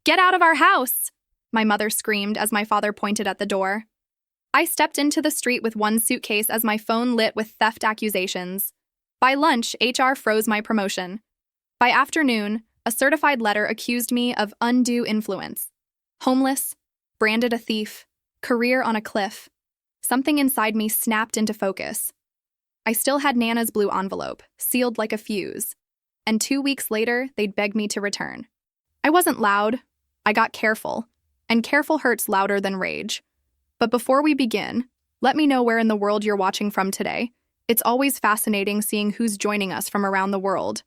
Get out of our house! My mother screamed as my father pointed at the door. I stepped into the street with one suitcase as my phone lit with theft accusations. By lunch, HR froze my promotion. By afternoon, a certified letter accused me of undue influence. Homeless, branded a thief, career on a cliff. Something inside me snapped into focus. I still had Nana's blue envelope, sealed like a fuse. And 2 weeks later, they'd beg me to return. I wasn't loud. I got careful. And careful hurts louder than rage. But before we begin, let me know where in the world you're watching from today. It's always fascinating seeing who's joining us from around the world.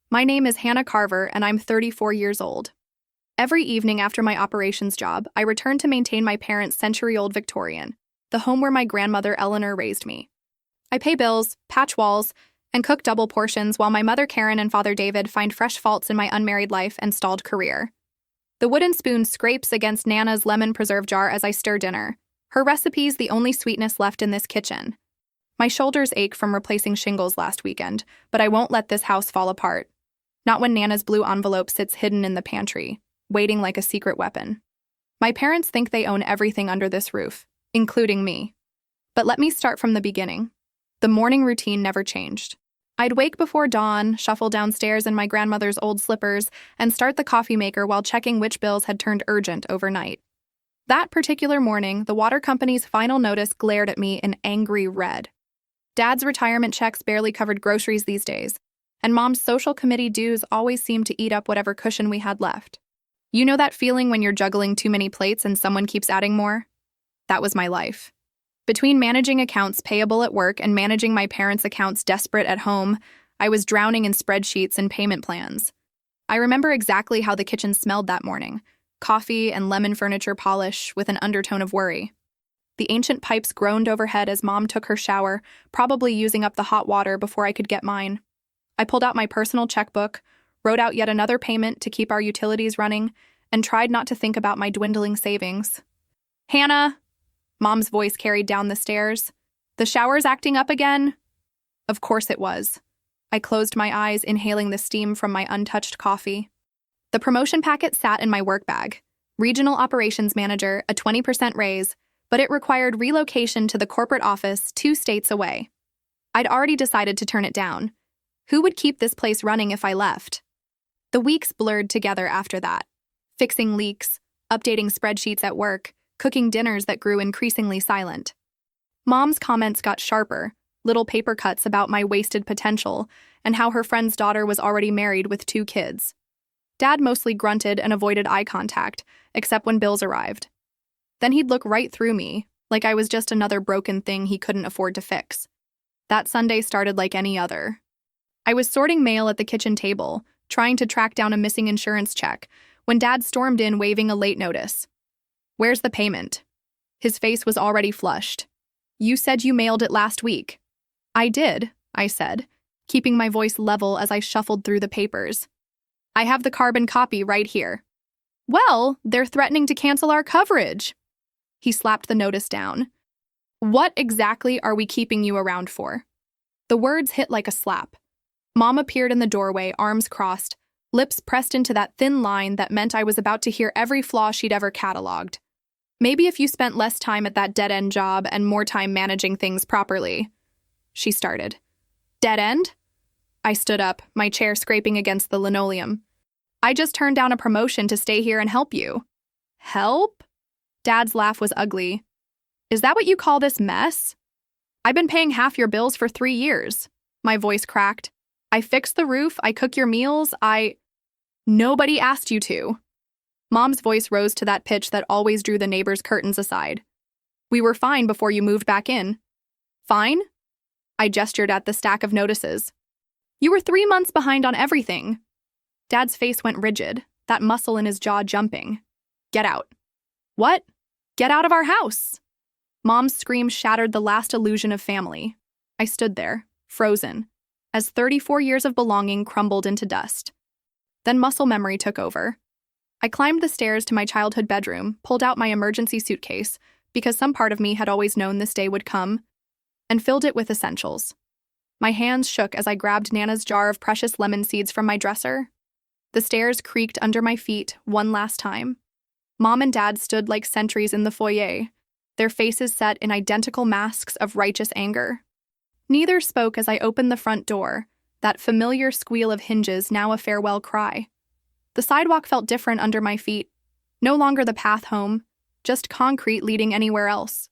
My name is Hannah Carver, and I'm 34 years old. Every evening after my operations job, I return to maintain my parents' century-old Victorian, the home where my grandmother Eleanor raised me. I pay bills, patch walls, and cook double portions while my mother Karen and father David find fresh faults in my unmarried life and stalled career. The wooden spoon scrapes against Nana's lemon preserve jar as I stir dinner. Her recipe's the only sweetness left in this kitchen. My shoulders ache from replacing shingles last weekend, but I won't let this house fall apart. Not when Nana's blue envelope sits hidden in the pantry, waiting like a secret weapon. My parents think they own everything under this roof, including me. But let me start from the beginning. The morning routine never changed. I'd wake before dawn, shuffle downstairs in my grandmother's old slippers, and start the coffee maker while checking which bills had turned urgent overnight. That particular morning, the water company's final notice glared at me in angry red. Dad's retirement checks barely covered groceries these days, and Mom's social committee dues always seemed to eat up whatever cushion we had left. You know that feeling when you're juggling too many plates and someone keeps adding more? That was my life. Between managing accounts payable at work and managing my parents' accounts desperate at home, I was drowning in spreadsheets and payment plans. I remember exactly how the kitchen smelled that morning, coffee and lemon furniture polish with an undertone of worry. The ancient pipes groaned overhead as Mom took her shower, probably using up the hot water before I could get mine. I pulled out my personal checkbook, wrote out yet another payment to keep our utilities running, and tried not to think about my dwindling savings. "Hannah!" Mom's voice carried down the stairs. "The shower's acting up again?" Of course it was. I closed my eyes, inhaling the steam from my untouched coffee. The promotion packet sat in my work bag. Regional Operations Manager, a 20% raise, but it required relocation to the corporate office 2 states away. I'd already decided to turn it down. Who would keep this place running if I left? The weeks blurred together after that. Fixing leaks, updating spreadsheets at work, cooking dinners that grew increasingly silent. Mom's comments got sharper, little paper cuts about my wasted potential and how her friend's daughter was already married with 2 kids. Dad mostly grunted and avoided eye contact, except when bills arrived. Then he'd look right through me, like I was just another broken thing he couldn't afford to fix. That Sunday started like any other. I was sorting mail at the kitchen table, trying to track down a missing insurance check, when Dad stormed in waving a late notice. "Where's the payment?" His face was already flushed. "You said you mailed it last week." "I did," I said, keeping my voice level as I shuffled through the papers. "I have the carbon copy right here." "Well, they're threatening to cancel our coverage." He slapped the notice down. "What exactly are we keeping you around for?" The words hit like a slap. Mom appeared in the doorway, arms crossed, lips pressed into that thin line that meant I was about to hear every flaw she'd ever cataloged. "Maybe if you spent less time at that dead-end job and more time managing things properly," she started. "Dead end?" I stood up, my chair scraping against the linoleum. "I just turned down a promotion to stay here and help you." "Help?" Dad's laugh was ugly. "Is that what you call this mess?" "I've been paying half your bills for 3 years. My voice cracked. "I fix the roof, I cook your meals, Nobody asked you to." Mom's voice rose to that pitch that always drew the neighbors' curtains aside. "We were fine before you moved back in." "Fine?" I gestured at the stack of notices. "You were 3 months behind on everything." Dad's face went rigid, that muscle in his jaw jumping. "Get out." "What?" "Get out of our house." Mom's scream shattered the last illusion of family. I stood there, frozen, as 34 years of belonging crumbled into dust. Then muscle memory took over. I climbed the stairs to my childhood bedroom, pulled out my emergency suitcase, because some part of me had always known this day would come, and filled it with essentials. My hands shook as I grabbed Nana's jar of precious lemon seeds from my dresser. The stairs creaked under my feet one last time. Mom and Dad stood like sentries in the foyer, their faces set in identical masks of righteous anger. Neither spoke as I opened the front door, that familiar squeal of hinges now a farewell cry. The sidewalk felt different under my feet, no longer the path home, just concrete leading anywhere else.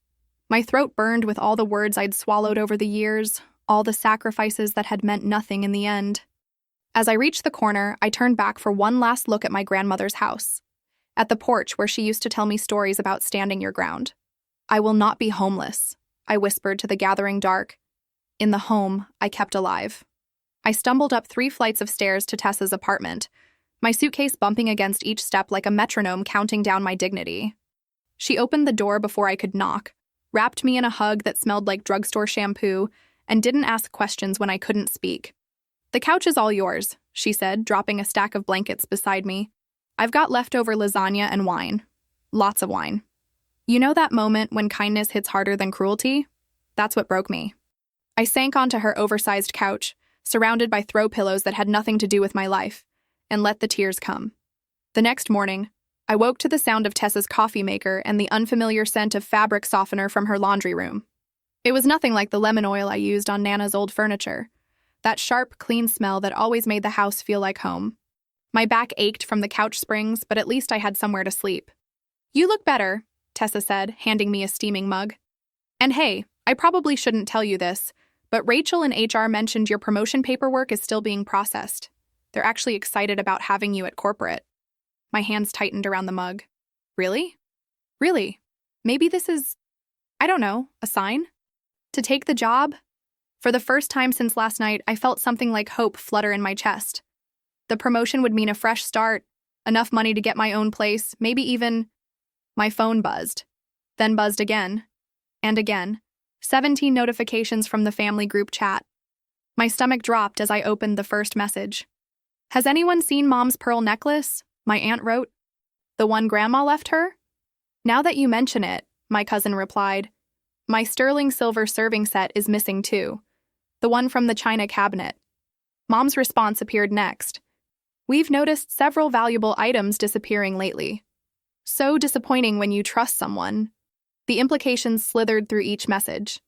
My throat burned with all the words I'd swallowed over the years, all the sacrifices that had meant nothing in the end. As I reached the corner, I turned back for one last look at my grandmother's house, at the porch where she used to tell me stories about standing your ground. "I will not be homeless," I whispered to the gathering dark. In the home I kept alive. I stumbled up 3 flights of stairs to Tessa's apartment, my suitcase bumping against each step like a metronome counting down my dignity. She opened the door before I could knock, wrapped me in a hug that smelled like drugstore shampoo, and didn't ask questions when I couldn't speak. "The couch is all yours," she said, dropping a stack of blankets beside me. "I've got leftover lasagna and wine. Lots of wine." You know that moment when kindness hits harder than cruelty? That's what broke me. I sank onto her oversized couch, surrounded by throw pillows that had nothing to do with my life, and let the tears come. The next morning, I woke to the sound of Tessa's coffee maker and the unfamiliar scent of fabric softener from her laundry room. It was nothing like the lemon oil I used on Nana's old furniture, that sharp, clean smell that always made the house feel like home. My back ached from the couch springs, but at least I had somewhere to sleep. "You look better," Tessa said, handing me a steaming mug. "And hey, I probably shouldn't tell you this, but Rachel and HR mentioned your promotion paperwork is still being processed. They're actually excited about having you at corporate." My hands tightened around the mug. Really? Really? Maybe this is, I don't know, a sign? To take the job? For the first time since last night, I felt something like hope flutter in my chest. The promotion would mean a fresh start, enough money to get my own place, maybe even... My phone buzzed, then buzzed again, and again. 17 notifications from the family group chat. My stomach dropped as I opened the first message. "Has anyone seen Mom's pearl necklace?" my aunt wrote. "The one Grandma left her?" "Now that you mention it," my cousin replied, "my sterling silver serving set is missing too. The one from the china cabinet." Mom's response appeared next. "We've noticed several valuable items disappearing lately. So disappointing when you trust someone." The implications slithered through each message.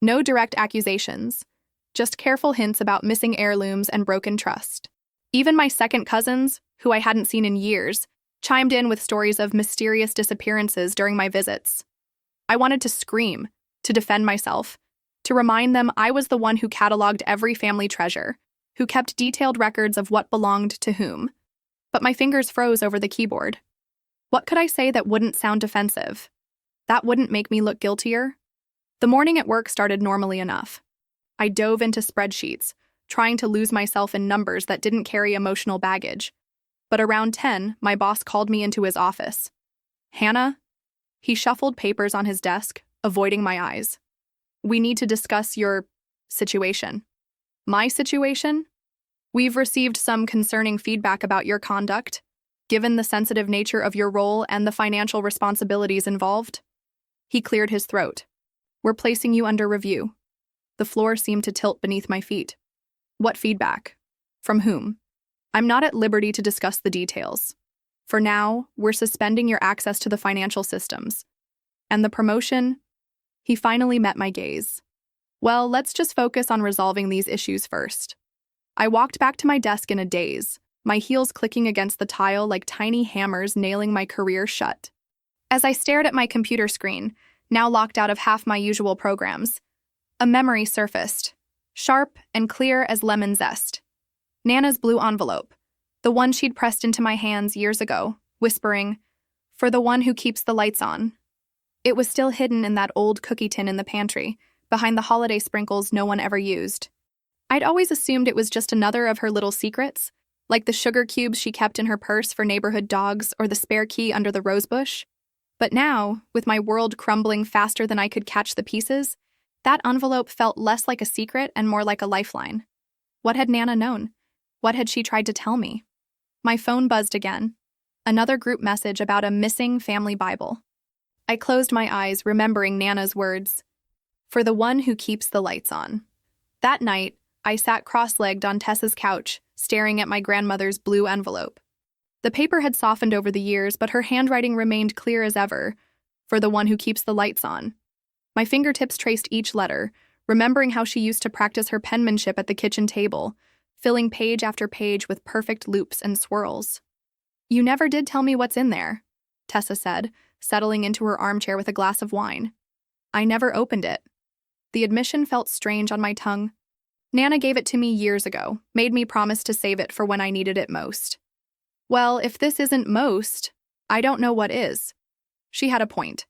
No direct accusations, just careful hints about missing heirlooms and broken trust. Even my second cousins, who I hadn't seen in years, chimed in with stories of mysterious disappearances during my visits. I wanted to scream, to defend myself, to remind them I was the one who cataloged every family treasure, who kept detailed records of what belonged to whom. But my fingers froze over the keyboard. What could I say that wouldn't sound defensive? That wouldn't make me look guiltier? The morning at work started normally enough. I dove into spreadsheets, trying to lose myself in numbers that didn't carry emotional baggage. But around 10, my boss called me into his office. "Hannah?" He shuffled papers on his desk, avoiding my eyes. "We need to discuss your situation." "My situation?" "We've received some concerning feedback about your conduct, given the sensitive nature of your role and the financial responsibilities involved." He cleared his throat. "We're placing you under review." The floor seemed to tilt beneath my feet. "What feedback? From whom?" "I'm not at liberty to discuss the details. For now, we're suspending your access to the financial systems. And the promotion?" He finally met my gaze. "Well, let's just focus on resolving these issues first." I walked back to my desk in a daze, my heels clicking against the tile like tiny hammers nailing my career shut. As I stared at my computer screen, now locked out of half my usual programs, a memory surfaced, sharp and clear as lemon zest. Nana's blue envelope, the one she'd pressed into my hands years ago, whispering, "For the one who keeps the lights on." It was still hidden in that old cookie tin in the pantry, behind the holiday sprinkles no one ever used. I'd always assumed it was just another of her little secrets, like the sugar cubes she kept in her purse for neighborhood dogs or the spare key under the rosebush. But now, with my world crumbling faster than I could catch the pieces, that envelope felt less like a secret and more like a lifeline. What had Nana known? What had she tried to tell me? My phone buzzed again. Another group message about a missing family Bible. I closed my eyes, remembering Nana's words. "For the one who keeps the lights on." That night, I sat cross-legged on Tessa's couch, staring at my grandmother's blue envelope. The paper had softened over the years, but her handwriting remained clear as ever, for the one who keeps the lights on. My fingertips traced each letter, remembering how she used to practice her penmanship at the kitchen table, filling page after page with perfect loops and swirls. "You never did tell me what's in there," Tessa said, settling into her armchair with a glass of wine. I never opened it. The admission felt strange on my tongue. Nana gave it to me years ago, made me promise to save it for when I needed it most. Well, if this isn't most, I don't know what is. She had a point.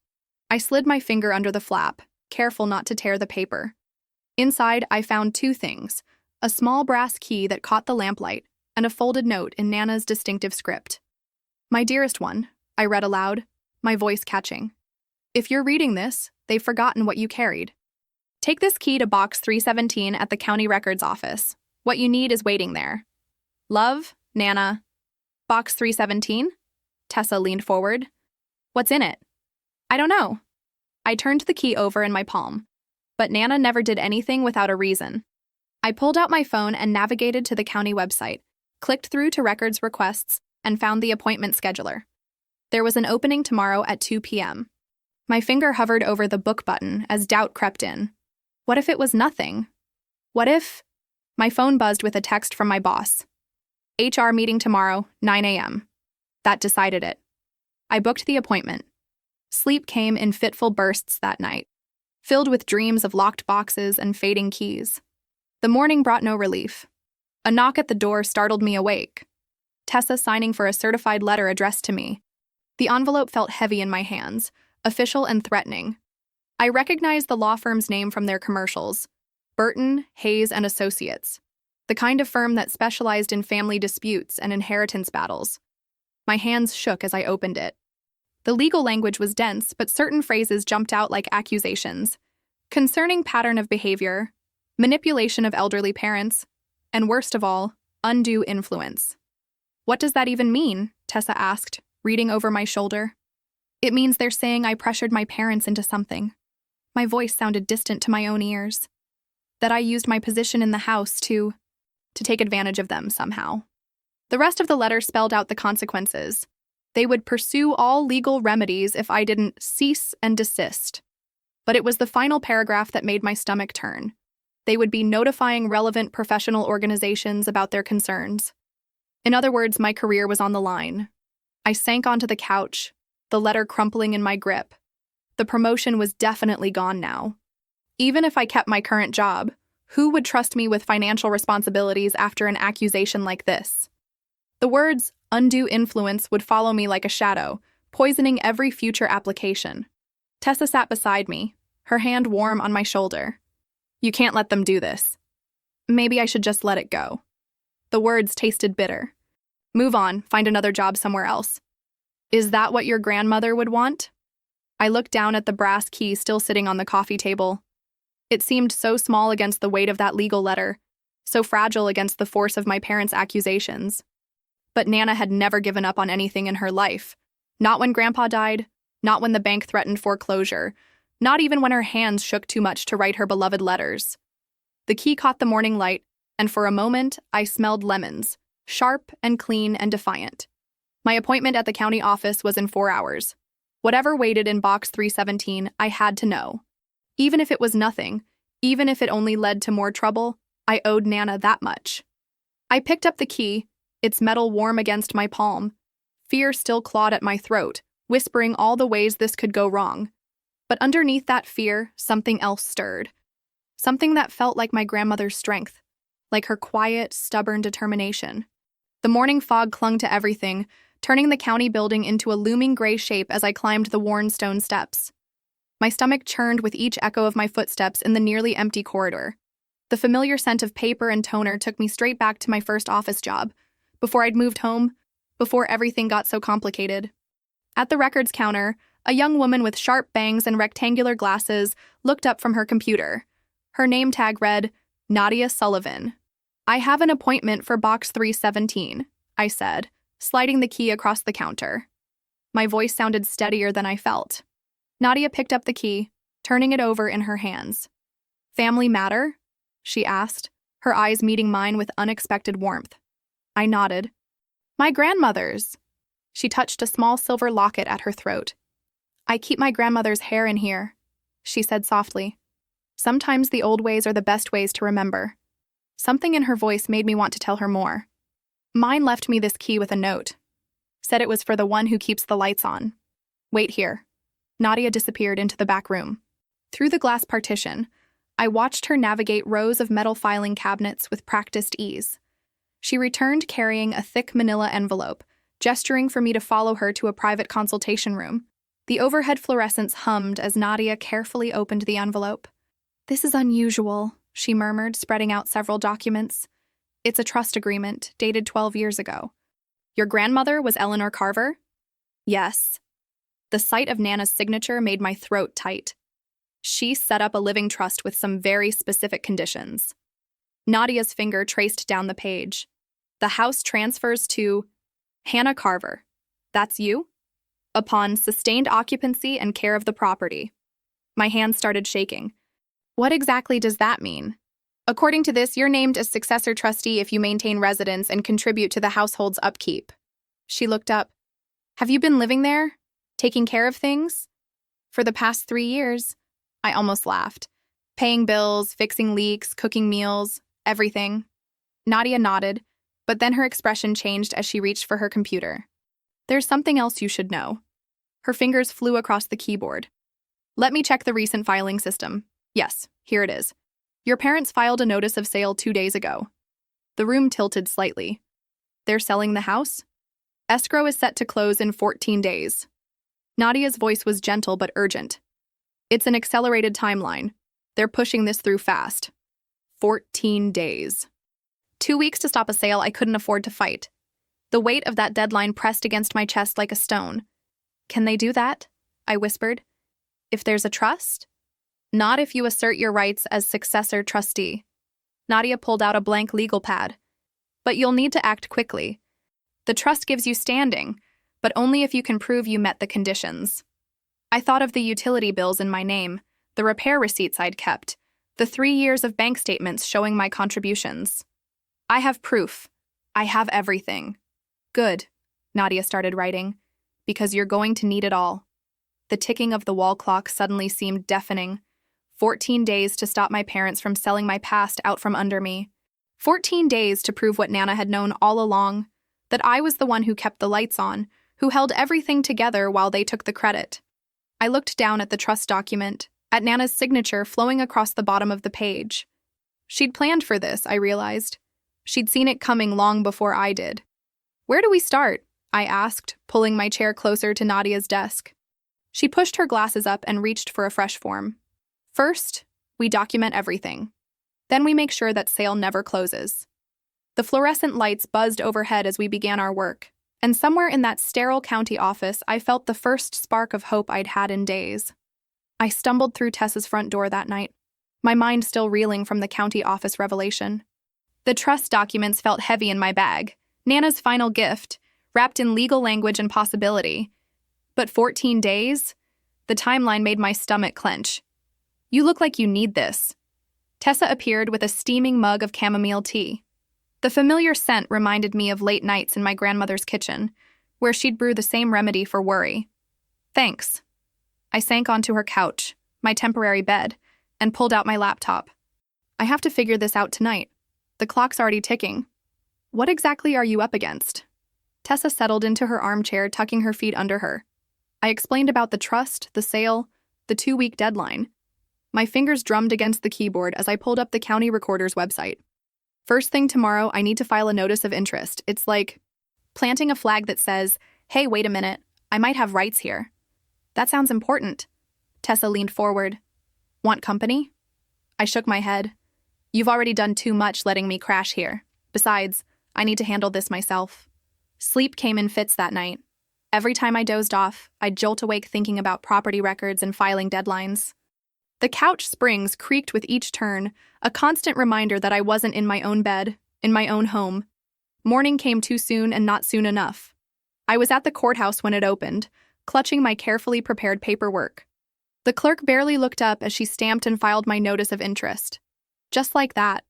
I slid my finger under the flap, careful not to tear the paper. Inside, I found two things: a small brass key that caught the lamplight, and a folded note in Nana's distinctive script. "My dearest one," I read aloud, my voice catching. "If you're reading this, they've forgotten what you carried. Take this key to box 317 at the county records office. What you need is waiting there. Love, Nana." "Box 317? Tessa leaned forward. "What's in it?" "I don't know." I turned the key over in my palm. But Nana never did anything without a reason. I pulled out my phone and navigated to the county website, clicked through to records requests, and found the appointment scheduler. There was an opening tomorrow at 2 p.m. My finger hovered over the book button as doubt crept in. What if it was nothing? What if... My phone buzzed with a text from my boss. "HR meeting tomorrow, 9 a.m. That decided it. I booked the appointment. Sleep came in fitful bursts that night, filled with dreams of locked boxes and fading keys. The morning brought no relief. A knock at the door startled me awake. Tessa signing for a certified letter addressed to me. The envelope felt heavy in my hands, official and threatening. I recognized the law firm's name from their commercials: Burton, Hayes and Associates, the kind of firm that specialized in family disputes and inheritance battles. My hands shook as I opened it. The legal language was dense, but certain phrases jumped out like accusations. Concerning pattern of behavior, manipulation of elderly parents, and worst of all, undue influence. "What does that even mean?" Tessa asked, reading over my shoulder. "It means they're saying I pressured my parents into something." My voice sounded distant to my own ears. "That I used my position in the house to take advantage of them somehow." The rest of the letter spelled out the consequences. They would pursue all legal remedies if I didn't cease and desist. But it was the final paragraph that made my stomach turn. They would be notifying relevant professional organizations about their concerns. In other words, my career was on the line. I sank onto the couch, the letter crumpling in my grip. The promotion was definitely gone now. Even if I kept my current job, who would trust me with financial responsibilities after an accusation like this? The words "undue influence" would follow me like a shadow, poisoning every future application. Tessa sat beside me, her hand warm on my shoulder. "You can't let them do this." Maybe I should just let it go. The words tasted bitter. "Move on, find another job somewhere else." Is that what your grandmother would want? I looked down at the brass key still sitting on the coffee table. It seemed so small against the weight of that legal letter, so fragile against the force of my parents' accusations. But Nana had never given up on anything in her life. Not when Grandpa died, not when the bank threatened foreclosure, not even when her hands shook too much to write her beloved letters. The key caught the morning light, and for a moment I smelled lemons, sharp and clean and defiant. My appointment at the county office was in 4 hours. Whatever waited in box 317, I had to know. Even if it was nothing, even if it only led to more trouble, I owed Nana that much. I picked up the key, its metal warm against my palm. Fear still clawed at my throat, whispering all the ways this could go wrong. But underneath that fear, something else stirred. Something that felt like my grandmother's strength, like her quiet, stubborn determination. The morning fog clung to everything, turning the county building into a looming gray shape as I climbed the worn stone steps. My stomach churned with each echo of my footsteps in the nearly empty corridor. The familiar scent of paper and toner took me straight back to my first office job, before I'd moved home, before everything got so complicated. At the records counter, a young woman with sharp bangs and rectangular glasses looked up from her computer. Her name tag read, Nadia Sullivan. "I have an appointment for box 317, I said, sliding the key across the counter. My voice sounded steadier than I felt. Nadia picked up the key, turning it over in her hands. "Family matter?" she asked, her eyes meeting mine with unexpected warmth. I nodded. My grandmother's. She touched a small silver locket at her throat. I keep my grandmother's hair in here, she said softly. Sometimes the old ways are the best ways to remember. Something in her voice made me want to tell her more. Mine left me this key with a note. Said it was for the one who keeps the lights on. Wait here. Nadia disappeared into the back room. Through the glass partition, I watched her navigate rows of metal filing cabinets with practiced ease. She returned carrying a thick manila envelope, gesturing for me to follow her to a private consultation room. The overhead fluorescents hummed as Nadia carefully opened the envelope. This is unusual, she murmured, spreading out several documents. It's a trust agreement, dated 12 years ago. Your grandmother was Eleanor Carver? Yes. The sight of Nana's signature made my throat tight. She set up a living trust with some very specific conditions. Nadia's finger traced down the page. The house transfers to Hannah Carver. That's you? Upon sustained occupancy and care of the property. My hands started shaking. What exactly does that mean? According to this, you're named as successor trustee if you maintain residence and contribute to the household's upkeep. She looked up. Have you been living there? Taking care of things? For the past 3 years. I almost laughed. Paying bills, fixing leaks, cooking meals, everything. Nadia nodded, but then her expression changed as she reached for her computer. There's something else you should know. Her fingers flew across the keyboard. Let me check the recent filing system. Yes, here it is. Your parents filed a notice of sale 2 days ago. The room tilted slightly. They're selling the house? Escrow is set to close in 14 days. Nadia's voice was gentle but urgent. It's an accelerated timeline. They're pushing this through fast. 14 days. 2 weeks to stop a sale I couldn't afford to fight. The weight of that deadline pressed against my chest like a stone. Can they do that? I whispered. If there's a trust? Not if you assert your rights as successor trustee. Nadia pulled out a blank legal pad. But you'll need to act quickly. The trust gives you standing, but only if you can prove you met the conditions. I thought of the utility bills in my name, the repair receipts I'd kept, the 3 years of bank statements showing my contributions. I have proof. I have everything. Good, Nadia started writing, because you're going to need it all. The ticking of the wall clock suddenly seemed deafening. 14 days to stop my parents from selling my past out from under me. 14 days to prove what Nana had known all along, that I was the one who kept the lights on, who held everything together while they took the credit. I looked down at the trust document, at Nana's signature flowing across the bottom of the page. She'd planned for this, I realized. She'd seen it coming long before I did. Where do we start? I asked, pulling my chair closer to Nadia's desk. She pushed her glasses up and reached for a fresh form. First, we document everything. Then we make sure that sale never closes. The fluorescent lights buzzed overhead as we began our work, and somewhere in that sterile county office I felt the first spark of hope I'd had in days. I stumbled through Tessa's front door that night, my mind still reeling from the county office revelation. The trust documents felt heavy in my bag, Nana's final gift, wrapped in legal language and possibility. But 14 days? The timeline made my stomach clench. You look like you need this. Tessa appeared with a steaming mug of chamomile tea. The familiar scent reminded me of late nights in my grandmother's kitchen, where she'd brew the same remedy for worry. Thanks. I sank onto her couch, my temporary bed, and pulled out my laptop. I have to figure this out tonight. The clock's already ticking. What exactly are you up against? Tessa settled into her armchair, tucking her feet under her. I explained about the trust, the sale, the 2-week deadline. My fingers drummed against the keyboard as I pulled up the county recorder's website. First thing tomorrow, I need to file a notice of interest. It's like planting a flag that says, hey, wait a minute, I might have rights here. That sounds important. Tessa leaned forward. Want company? I shook my head. You've already done too much letting me crash here. Besides, I need to handle this myself. Sleep came in fits that night. Every time I dozed off, I'd jolt awake thinking about property records and filing deadlines. The couch springs creaked with each turn, a constant reminder that I wasn't in my own bed, in my own home. Morning came too soon and not soon enough. I was at the courthouse when it opened, clutching my carefully prepared paperwork. The clerk barely looked up as she stamped and filed my notice of interest. Just like that,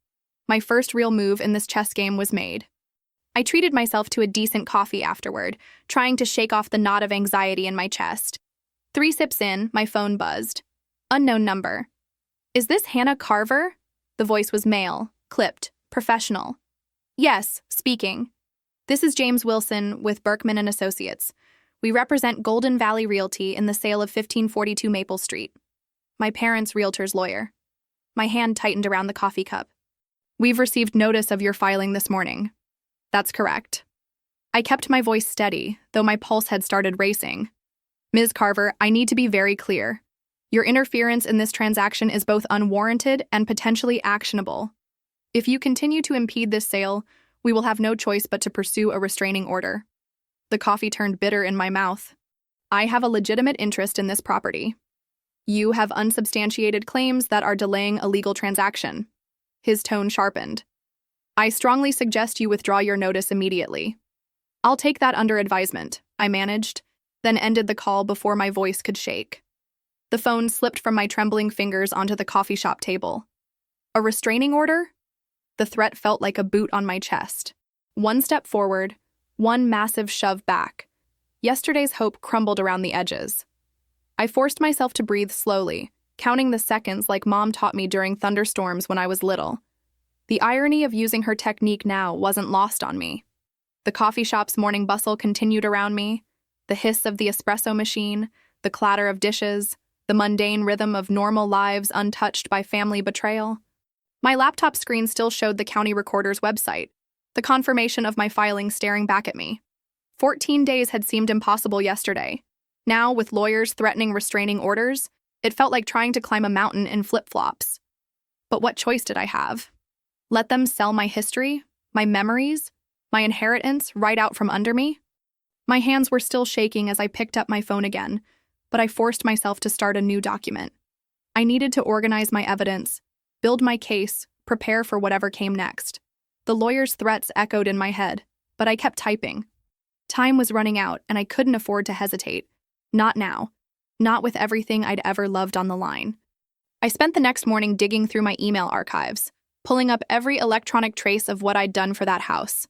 my first real move in this chess game was made. I treated myself to a decent coffee afterward, trying to shake off the knot of anxiety in my chest. 3 sips in, my phone buzzed. Unknown number. Is this Hannah Carver? The voice was male, clipped, professional. Yes, speaking. This is James Wilson with Berkman and Associates. We represent Golden Valley Realty in the sale of 1542 Maple Street. My parents' realtor's lawyer. My hand tightened around the coffee cup. We've received notice of your filing this morning. That's correct. I kept my voice steady, though my pulse had started racing. Ms. Carver, I need to be very clear. Your interference in this transaction is both unwarranted and potentially actionable. If you continue to impede this sale, we will have no choice but to pursue a restraining order. The coffee turned bitter in my mouth. I have a legitimate interest in this property. You have unsubstantiated claims that are delaying a legal transaction. His tone sharpened. I strongly suggest you withdraw your notice immediately. I'll take that under advisement, I managed, then ended the call before my voice could shake. The phone slipped from my trembling fingers onto the coffee shop table. A restraining order? The threat felt like a boot on my chest. One step forward, one massive shove back. Yesterday's hope crumbled around the edges. I forced myself to breathe slowly, counting the seconds like Mom taught me during thunderstorms when I was little. The irony of using her technique now wasn't lost on me. The coffee shop's morning bustle continued around me, the hiss of the espresso machine, the clatter of dishes, the mundane rhythm of normal lives untouched by family betrayal. My laptop screen still showed the county recorder's website, the confirmation of my filing staring back at me. 14 days had seemed impossible yesterday. Now, with lawyers threatening restraining orders, it felt like trying to climb a mountain in flip-flops. But what choice did I have? Let them sell my history, my memories, my inheritance right out from under me? My hands were still shaking as I picked up my phone again, but I forced myself to start a new document. I needed to organize my evidence, build my case, prepare for whatever came next. The lawyer's threats echoed in my head, but I kept typing. Time was running out, and I couldn't afford to hesitate. Not now. Not with everything I'd ever loved on the line. I spent the next morning digging through my email archives, pulling up every electronic trace of what I'd done for that house.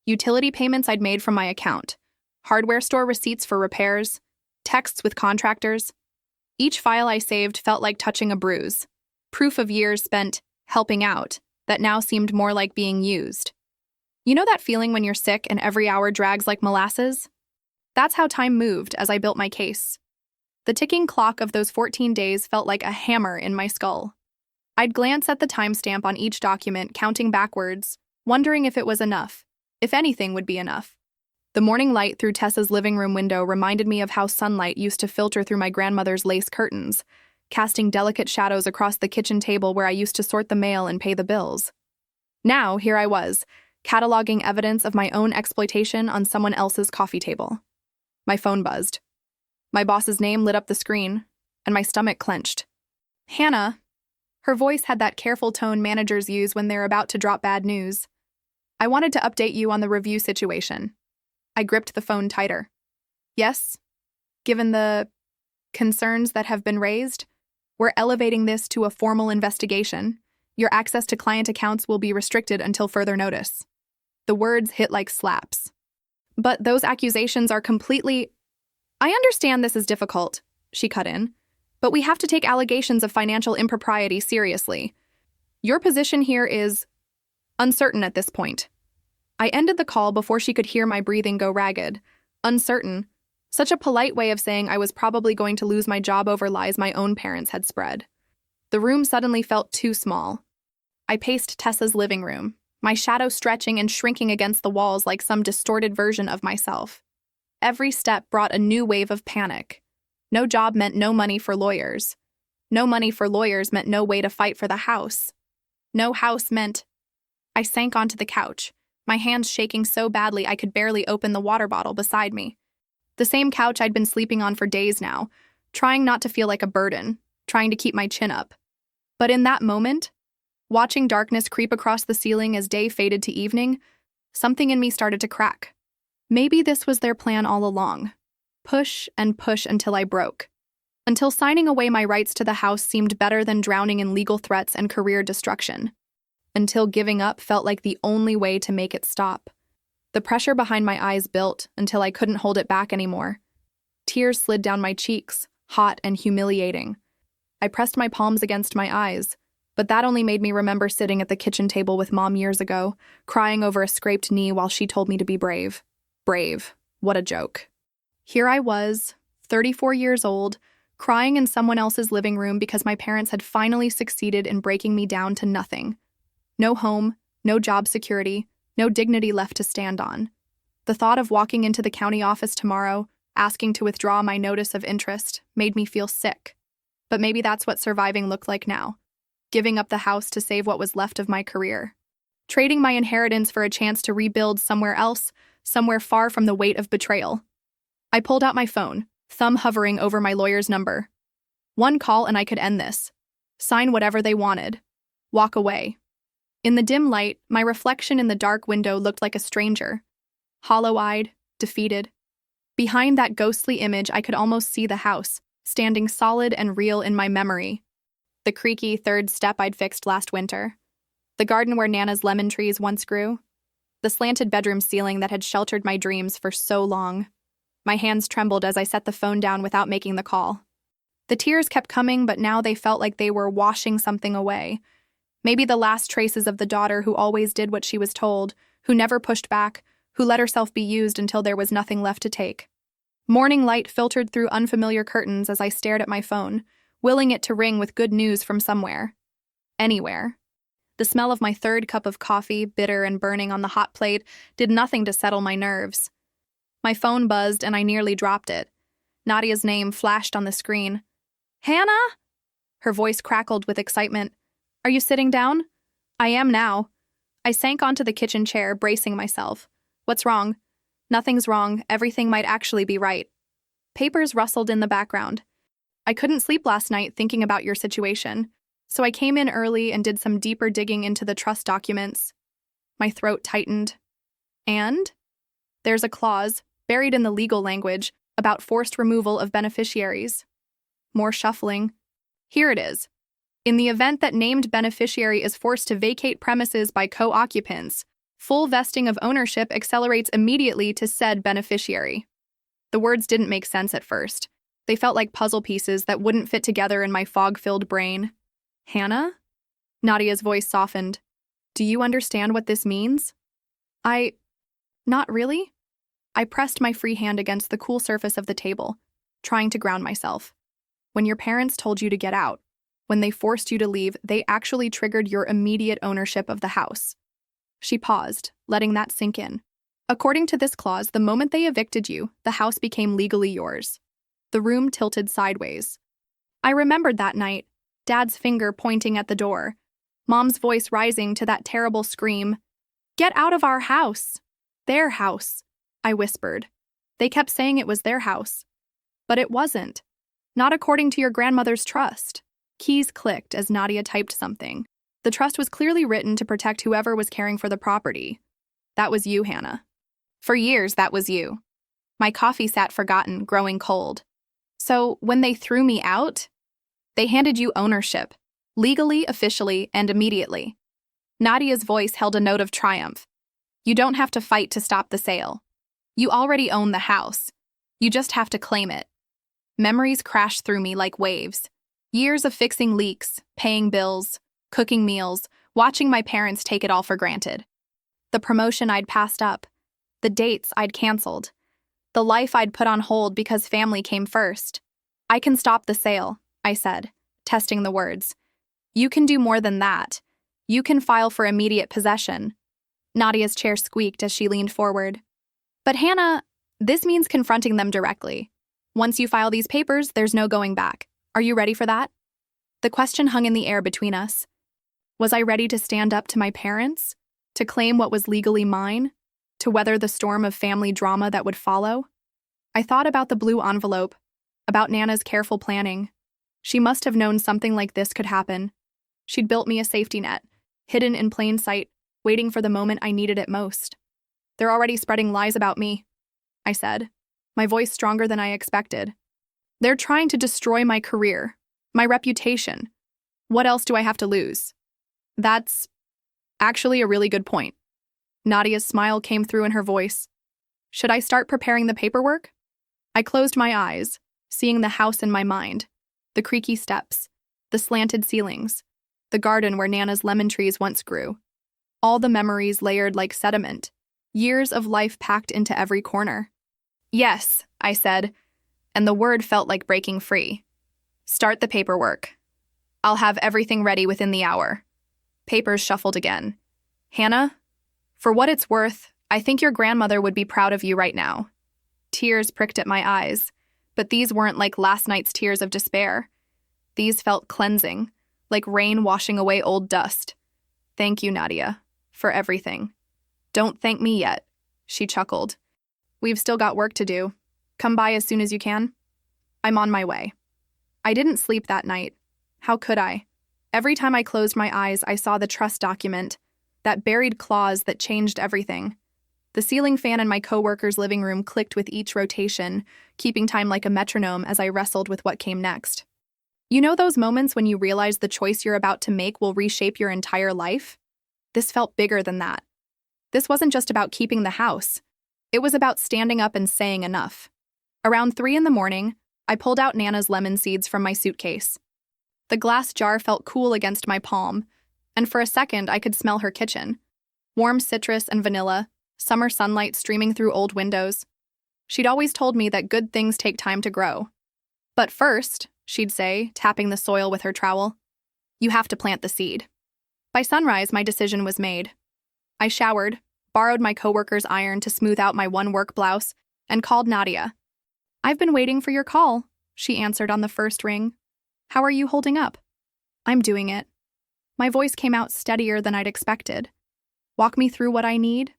Utility payments I'd made from my account, hardware store receipts for repairs, texts with contractors. Each file I saved felt like touching a bruise, proof of years spent helping out that now seemed more like being used. You know that feeling when you're sick and every hour drags like molasses? That's how time moved as I built my case. The ticking clock of those 14 days felt like a hammer in my skull. I'd glance at the timestamp on each document, counting backwards, wondering if it was enough, if anything would be enough. The morning light through Tessa's living room window reminded me of how sunlight used to filter through my grandmother's lace curtains, casting delicate shadows across the kitchen table where I used to sort the mail and pay the bills. Now, here I was, cataloging evidence of my own exploitation on someone else's coffee table. My phone buzzed. My boss's name lit up the screen, and my stomach clenched. Hannah. Her voice had that careful tone managers use when they're about to drop bad news. I wanted to update you on the review situation. I gripped the phone tighter. Yes? Given the concerns that have been raised, we're elevating this to a formal investigation. Your access to client accounts will be restricted until further notice. The words hit like slaps. But those accusations are completely... I understand this is difficult, she cut in, but we have to take allegations of financial impropriety seriously. Your position here is uncertain at this point. I ended the call before she could hear my breathing go ragged. Uncertain. Such a polite way of saying I was probably going to lose my job over lies my own parents had spread. The room suddenly felt too small. I paced Tessa's living room, my shadow stretching and shrinking against the walls like some distorted version of myself. Every step brought a new wave of panic. No job meant no money for lawyers. No money for lawyers meant no way to fight for the house. No house meant... I sank onto the couch, my hands shaking so badly I could barely open the water bottle beside me. The same couch I'd been sleeping on for days now, trying not to feel like a burden, trying to keep my chin up. But in that moment, watching darkness creep across the ceiling as day faded to evening, something in me started to crack. Maybe this was their plan all along. Push and push until I broke. Until signing away my rights to the house seemed better than drowning in legal threats and career destruction. Until giving up felt like the only way to make it stop. The pressure behind my eyes built until I couldn't hold it back anymore. Tears slid down my cheeks, hot and humiliating. I pressed my palms against my eyes, but that only made me remember sitting at the kitchen table with Mom years ago, crying over a scraped knee while she told me to be brave. Brave. What a joke. Here I was, 34 years old, crying in someone else's living room because my parents had finally succeeded in breaking me down to nothing. No home, no job security, no dignity left to stand on. The thought of walking into the county office tomorrow, asking to withdraw my notice of interest, made me feel sick. But maybe that's what surviving looked like now. Giving up the house to save what was left of my career. Trading my inheritance for a chance to rebuild somewhere else, somewhere far from the weight of betrayal. I pulled out my phone, thumb hovering over my lawyer's number. One call and I could end this. Sign whatever they wanted. Walk away. In the dim light, my reflection in the dark window looked like a stranger. Hollow-eyed, defeated. Behind that ghostly image, I could almost see the house, standing solid and real in my memory. The creaky third step I'd fixed last winter. The garden where Nana's lemon trees once grew. The slanted bedroom ceiling that had sheltered my dreams for so long. My hands trembled as I set the phone down without making the call. The tears kept coming, but now they felt like they were washing something away. Maybe the last traces of the daughter who always did what she was told, who never pushed back, who let herself be used until there was nothing left to take. Morning light filtered through unfamiliar curtains as I stared at my phone, willing it to ring with good news from somewhere. Anywhere. The smell of my third cup of coffee, bitter and burning on the hot plate, did nothing to settle my nerves. My phone buzzed and I nearly dropped it. Nadia's name flashed on the screen. "Hannah?" Her voice crackled with excitement. "Are you sitting down?" "I am now." I sank onto the kitchen chair, bracing myself. "What's wrong?" "Nothing's wrong. Everything might actually be right." Papers rustled in the background. "I couldn't sleep last night thinking about your situation, so I came in early and did some deeper digging into the trust documents." My throat tightened. "And?" "There's a clause, buried in the legal language, about forced removal of beneficiaries." More shuffling. "Here it is. In the event that named beneficiary is forced to vacate premises by co-occupants, full vesting of ownership accelerates immediately to said beneficiary." The words didn't make sense at first. They felt like puzzle pieces that wouldn't fit together in my fog-filled brain. "Hannah?" Nadia's voice softened. "Do you understand what this means?" Not really." I pressed my free hand against the cool surface of the table, trying to ground myself. "When your parents told you to get out, when they forced you to leave, they actually triggered your immediate ownership of the house." She paused, letting that sink in. "According to this clause, the moment they evicted you, the house became legally yours." The room tilted sideways. I remembered that night, Dad's finger pointing at the door, Mom's voice rising to that terrible scream. "Get out of our house!" "Their house," I whispered. They kept saying it was their house. But it wasn't. Not according to your grandmother's trust. Keys clicked as Nadia typed something. The trust was clearly written to protect whoever was caring for the property. That was you, Hannah. For years, that was you. My coffee sat forgotten, growing cold. So, when they threw me out, they handed you ownership. Legally, officially, and immediately. Nadia's voice held a note of triumph. You don't have to fight to stop the sale. You already own the house. You just have to claim it. Memories crashed through me like waves. Years of fixing leaks, paying bills, cooking meals, watching my parents take it all for granted. The promotion I'd passed up. The dates I'd canceled. The life I'd put on hold because family came first. "I can stop the sale," I said, testing the words. "You can do more than that. You can file for immediate possession." Nadia's chair squeaked as she leaned forward. "But Hannah, this means confronting them directly. Once you file these papers, there's no going back. Are you ready for that?" The question hung in the air between us. Was I ready to stand up to my parents? To claim what was legally mine? To weather the storm of family drama that would follow? I thought about the blue envelope, about Nana's careful planning. She must have known something like this could happen. She'd built me a safety net, hidden in plain sight, waiting for the moment I needed it most. "They're already spreading lies about me," I said, my voice stronger than I expected. "They're trying to destroy my career, my reputation. What else do I have to lose?" "That's actually a really good point." Nadia's smile came through in her voice. Should I start preparing the paperwork? I closed my eyes, seeing the house in my mind, the creaky steps, the slanted ceilings, the garden where Nana's lemon trees once grew. All the memories layered like sediment, years of life packed into every corner. Yes, I said, and the word felt like breaking free. Start the paperwork. I'll have everything ready within the hour. Papers shuffled again. Hannah, for what it's worth, I think your grandmother would be proud of you right now. Tears pricked at my eyes, but these weren't like last night's tears of despair. These felt cleansing, like rain washing away old dust. Thank you, Nadia, for everything. Don't thank me yet, she chuckled. We've still got work to do. Come by as soon as you can. I'm on my way. I didn't sleep that night. How could I? Every time I closed my eyes, I saw the trust document, that buried clause that changed everything. The ceiling fan in my coworker's living room clicked with each rotation, keeping time like a metronome as I wrestled with what came next. You know those moments when you realize the choice you're about to make will reshape your entire life? This felt bigger than that. This wasn't just about keeping the house. It was about standing up and saying enough. Around 3 a.m, I pulled out Nana's lemon seeds from my suitcase. The glass jar felt cool against my palm, and for a second I could smell her kitchen. Warm citrus and vanilla, summer sunlight streaming through old windows. She'd always told me that good things take time to grow. But first, she'd say, tapping the soil with her trowel, you have to plant the seed. By sunrise, my decision was made. I showered, borrowed my coworker's iron to smooth out my one work blouse, and called Nadia. I've been waiting for your call, she answered on the first ring. How are you holding up? I'm doing it. My voice came out steadier than I'd expected. Walk me through what I need?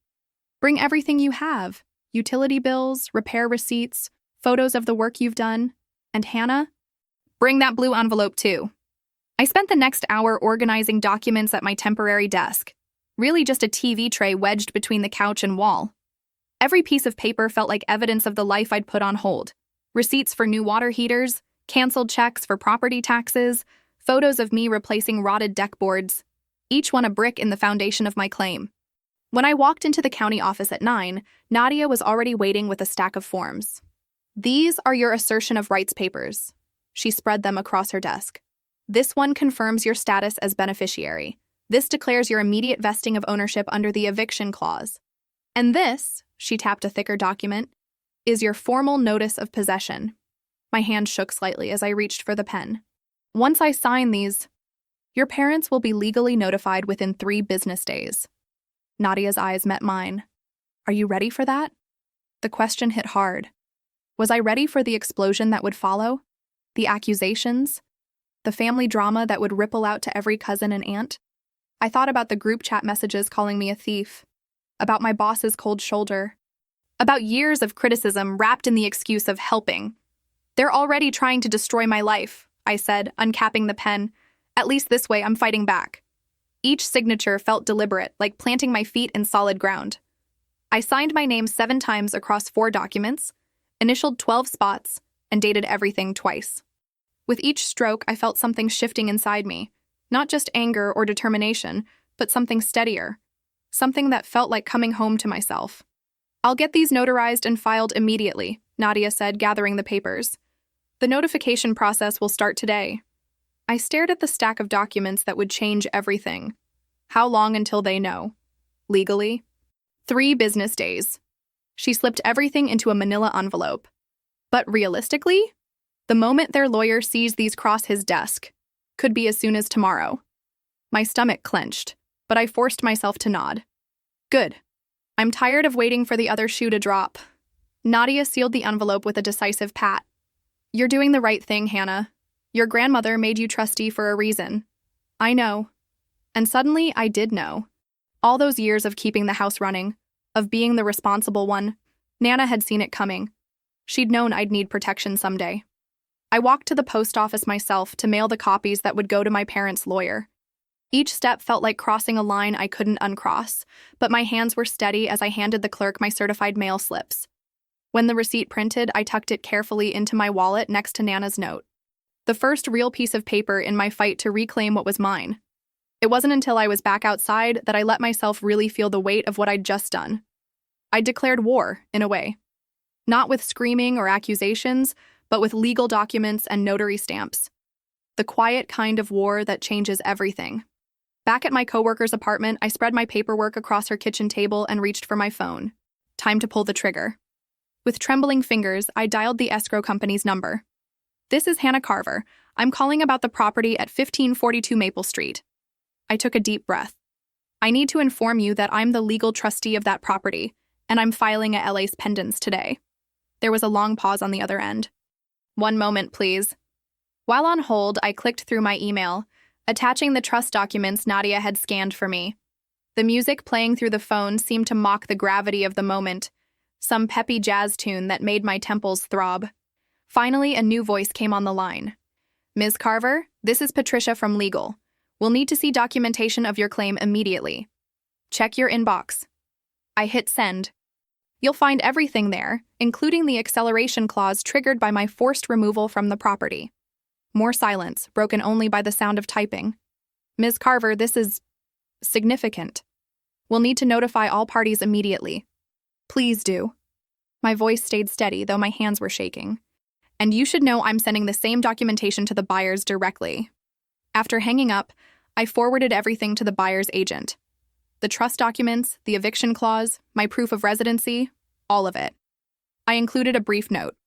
Bring everything you have, utility bills, repair receipts, photos of the work you've done. And Hannah? Bring that blue envelope too. I spent the next hour organizing documents at my temporary desk, really just a TV tray wedged between the couch and wall. Every piece of paper felt like evidence of the life I'd put on hold. Receipts for new water heaters, canceled checks for property taxes, photos of me replacing rotted deck boards, each one a brick in the foundation of my claim. When I walked into the county office at 9, Nadia was already waiting with a stack of forms. These are your assertion of rights papers. She spread them across her desk. This one confirms your status as beneficiary. This declares your immediate vesting of ownership under the eviction clause. And this, she tapped a thicker document, is your formal notice of possession. My hand shook slightly as I reached for the pen. Once I sign these, your parents will be legally notified within 3 business days. Nadia's eyes met mine. Are you ready for that? The question hit hard. Was I ready for the explosion that would follow? The accusations? The family drama that would ripple out to every cousin and aunt? I thought about the group chat messages calling me a thief, about my boss's cold shoulder, about years of criticism wrapped in the excuse of helping. They're already trying to destroy my life, I said, uncapping the pen. At least this way I'm fighting back. Each signature felt deliberate, like planting my feet in solid ground. I signed my name 7 times across 4 documents, initialed 12 spots, and dated everything twice. With each stroke, I felt something shifting inside me, not just anger or determination, but something steadier, something that felt like coming home to myself. I'll get these notarized and filed immediately, Nadia said, gathering the papers. The notification process will start today. I stared at the stack of documents that would change everything. How long until they know? Legally? 3 business days. She slipped everything into a manila envelope. But realistically, the moment their lawyer sees these cross his desk could be as soon as tomorrow. My stomach clenched, but I forced myself to nod. Good. I'm tired of waiting for the other shoe to drop. Nadia sealed the envelope with a decisive pat. You're doing the right thing, Hannah. Your grandmother made you trustee for a reason. I know. And suddenly, I did know. All those years of keeping the house running, of being the responsible one, Nana had seen it coming. She'd known I'd need protection someday. I walked to the post office myself to mail the copies that would go to my parents' lawyer. Each step felt like crossing a line I couldn't uncross, but my hands were steady as I handed the clerk my certified mail slips. When the receipt printed, I tucked it carefully into my wallet next to Nana's note. The first real piece of paper in my fight to reclaim what was mine. It wasn't until I was back outside that I let myself really feel the weight of what I'd just done. I declared war, in a way. Not with screaming or accusations, but with legal documents and notary stamps. The quiet kind of war that changes everything. Back at my coworker's apartment, I spread my paperwork across her kitchen table and reached for my phone. Time to pull the trigger. With trembling fingers, I dialed the escrow company's number. "This is Hannah Carver. I'm calling about the property at 1542 Maple Street." I took a deep breath. "I need to inform you that I'm the legal trustee of that property, and I'm filing a LA's pendants today." There was a long pause on the other end. "One moment, please." While on hold, I clicked through my email, attaching the trust documents Nadia had scanned for me. The music playing through the phone seemed to mock the gravity of the moment, some peppy jazz tune that made my temples throb. Finally, a new voice came on the line. "Ms. Carver, this is Patricia from Legal. We'll need to see documentation of your claim immediately. Check your inbox." I hit send. You'll find everything there, including the acceleration clause triggered by my forced removal from the property. More silence, broken only by the sound of typing. "Ms. Carver, this is significant. We'll need to notify all parties immediately. Please do." My voice stayed steady, though my hands were shaking. "And you should know I'm sending the same documentation to the buyers directly." After hanging up, I forwarded everything to the buyer's agent. The trust documents, the eviction clause, my proof of residency, all of it. I included a brief note.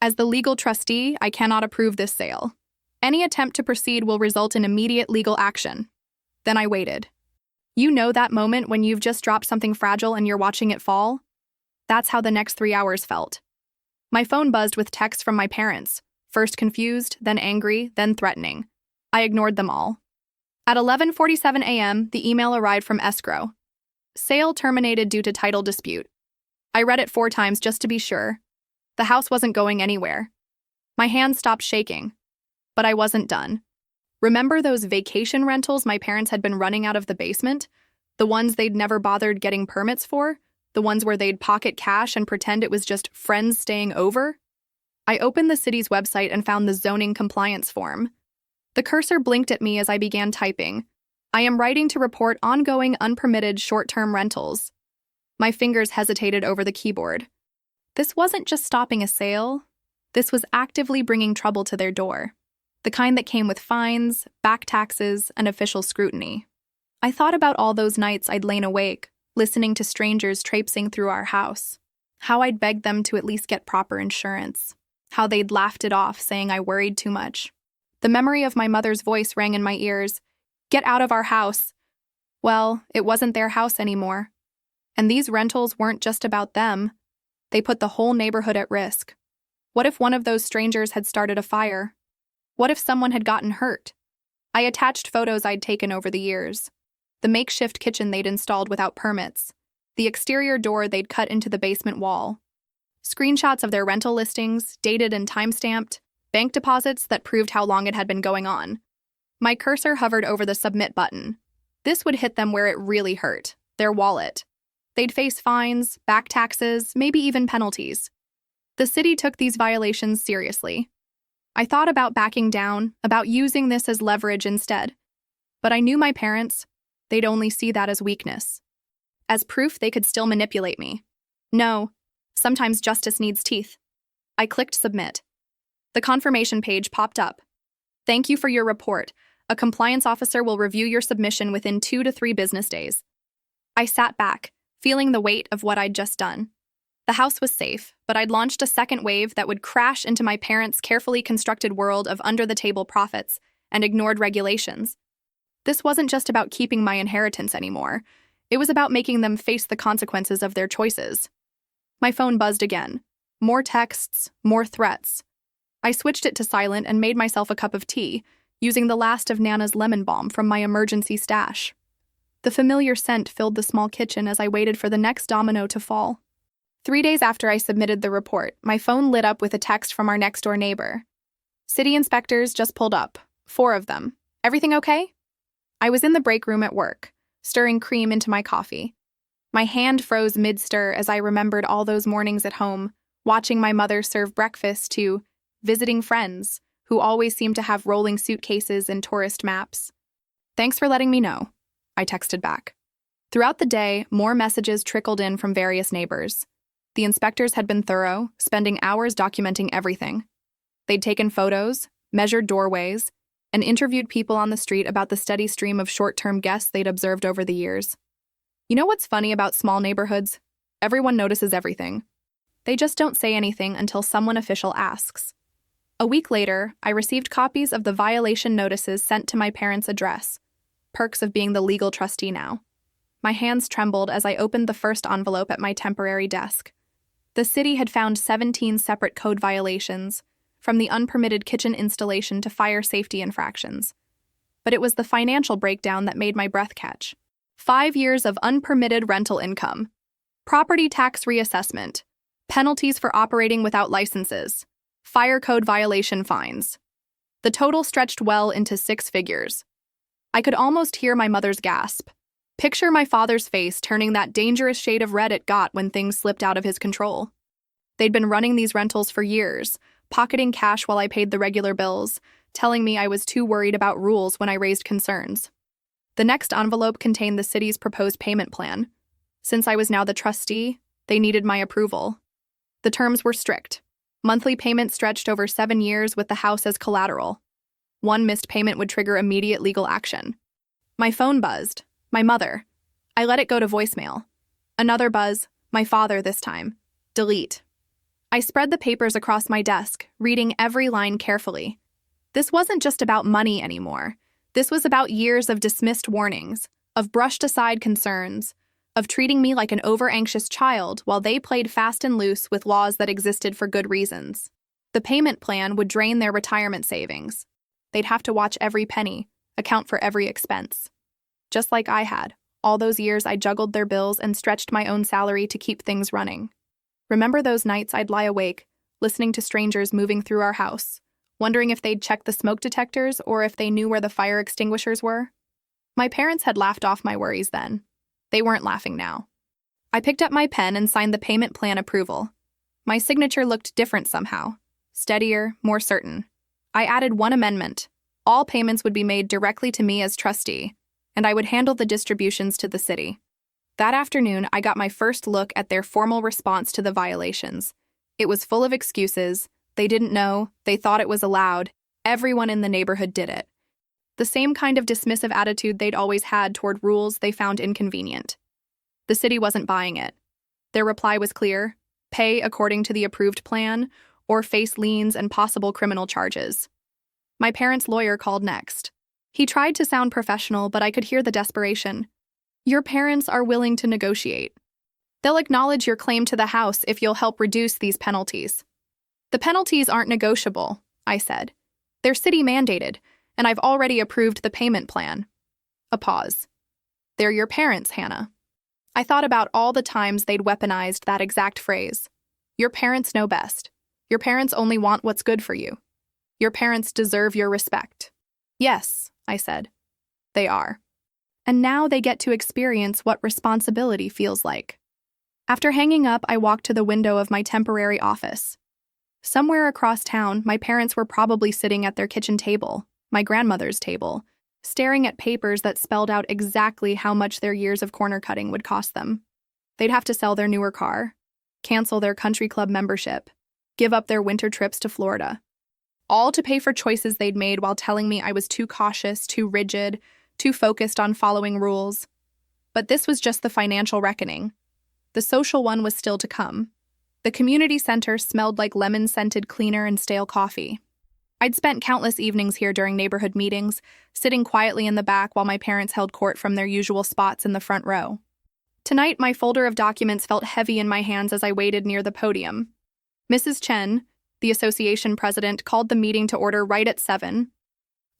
"As the legal trustee, I cannot approve this sale. Any attempt to proceed will result in immediate legal action." Then I waited. You know that moment when you've just dropped something fragile and you're watching it fall? That's how the next 3 hours felt. My phone buzzed with texts from my parents, first confused, then angry, then threatening. I ignored them all. At 11:47 a.m., the email arrived from escrow. "Sale terminated due to title dispute." I read it 4 times just to be sure. The house wasn't going anywhere. My hands stopped shaking. But I wasn't done. Remember those vacation rentals my parents had been running out of the basement? The ones they'd never bothered getting permits for? The ones where they'd pocket cash and pretend it was just friends staying over? I opened the city's website and found the zoning compliance form. The cursor blinked at me as I began typing. "I am writing to report ongoing unpermitted short-term rentals." My fingers hesitated over the keyboard. This wasn't just stopping a sale. This was actively bringing trouble to their door. The kind that came with fines, back taxes, and official scrutiny. I thought about all those nights I'd lain awake, listening to strangers traipsing through our house. How I'd begged them to at least get proper insurance. How they'd laughed it off, saying I worried too much. The memory of my mother's voice rang in my ears. "Get out of our house." Well, it wasn't their house anymore. And these rentals weren't just about them. They put the whole neighborhood at risk. What if one of those strangers had started a fire? What if someone had gotten hurt? I attached photos I'd taken over the years. The makeshift kitchen they'd installed without permits. The exterior door they'd cut into the basement wall. Screenshots of their rental listings, dated and time-stamped. Bank deposits that proved how long it had been going on. My cursor hovered over the submit button. This would hit them where it really hurt, their wallet. They'd face fines, back taxes, maybe even penalties. The city took these violations seriously. I thought about backing down, about using this as leverage instead. But I knew my parents, they'd only see that as weakness. As proof they could still manipulate me. No, sometimes justice needs teeth. I clicked submit. The confirmation page popped up. "Thank you for your report. A compliance officer will review your submission within 2 to 3 business days." I sat back, feeling the weight of what I'd just done. The house was safe, but I'd launched a second wave that would crash into my parents' carefully constructed world of under-the-table profits and ignored regulations. This wasn't just about keeping my inheritance anymore. It was about making them face the consequences of their choices. My phone buzzed again. More texts, more threats. I switched it to silent and made myself a cup of tea, using the last of Nana's lemon balm from my emergency stash. The familiar scent filled the small kitchen as I waited for the next domino to fall. 3 days after I submitted the report, my phone lit up with a text from our next-door neighbor. "City inspectors just pulled up. 4 of them. Everything okay?" I was in the break room at work, stirring cream into my coffee. My hand froze mid-stir as I remembered all those mornings at home, watching my mother serve breakfast to visiting friends, who always seemed to have rolling suitcases and tourist maps. Thanks for letting me know, I texted back. Throughout the day, more messages trickled in from various neighbors. The inspectors had been thorough, spending hours documenting everything. They'd taken photos, measured doorways, and interviewed people on the street about the steady stream of short-term guests they'd observed over the years. You know what's funny about small neighborhoods? Everyone notices everything. They just don't say anything until someone official asks. A week later, I received copies of the violation notices sent to my parents' address. Perks of being the legal trustee now. My hands trembled as I opened the first envelope at my temporary desk. The city had found 17 separate code violations, from the unpermitted kitchen installation to fire safety infractions. But it was the financial breakdown that made my breath catch. 5 years of unpermitted rental income, property tax reassessment, penalties for operating without licenses, fire code violation fines. The total stretched well into 6 figures. I could almost hear my mother's gasp. Picture my father's face turning that dangerous shade of red it got when things slipped out of his control. They'd been running these rentals for years, pocketing cash while I paid the regular bills, telling me I was too worried about rules when I raised concerns. The next envelope contained the city's proposed payment plan. Since I was now the trustee, they needed my approval. The terms were strict. Monthly payments stretched over 7 years with the house as collateral. One missed payment would trigger immediate legal action. My phone buzzed. My mother. I let it go to voicemail. Another buzz. My father this time. Delete. I spread the papers across my desk, reading every line carefully. This wasn't just about money anymore. This was about years of dismissed warnings, of brushed-aside concerns, of treating me like an over-anxious child while they played fast and loose with laws that existed for good reasons. The payment plan would drain their retirement savings. They'd have to watch every penny, account for every expense. Just like I had. All those years I juggled their bills and stretched my own salary to keep things running. Remember those nights I'd lie awake, listening to strangers moving through our house, wondering if they'd check the smoke detectors or if they knew where the fire extinguishers were? My parents had laughed off my worries then. They weren't laughing now. I picked up my pen and signed the payment plan approval. My signature looked different somehow. Steadier, more certain. I added one amendment. All payments would be made directly to me as trustee, and I would handle the distributions to the city. That afternoon, I got my first look at their formal response to the violations. It was full of excuses. They didn't know. They thought it was allowed. Everyone in the neighborhood did it. The same kind of dismissive attitude they'd always had toward rules they found inconvenient. The city wasn't buying it. Their reply was clear: pay according to the approved plan, or face liens and possible criminal charges. My parents' lawyer called next. He tried to sound professional, but I could hear the desperation. Your parents are willing to negotiate. They'll acknowledge your claim to the house if you'll help reduce these penalties. The penalties aren't negotiable, I said. They're city mandated, and I've already approved the payment plan. A pause. They're your parents, Hannah. I thought about all the times they'd weaponized that exact phrase. Your parents know best. Your parents only want what's good for you. Your parents deserve your respect. Yes, I said. They are. And now they get to experience what responsibility feels like. After hanging up, I walked to the window of my temporary office. Somewhere across town, my parents were probably sitting at their kitchen table, my grandmother's table, staring at papers that spelled out exactly how much their years of corner cutting would cost them. They'd have to sell their newer car, cancel their country club membership, give up their winter trips to Florida, all to pay for choices they'd made while telling me I was too cautious, too rigid, too focused on following rules. But this was just the financial reckoning. The social one was still to come. The community center smelled like lemon-scented cleaner and stale coffee. I'd spent countless evenings here during neighborhood meetings, sitting quietly in the back while my parents held court from their usual spots in the front row. Tonight, my folder of documents felt heavy in my hands as I waited near the podium. Mrs. Chen, the association president, called the meeting to order right at 7.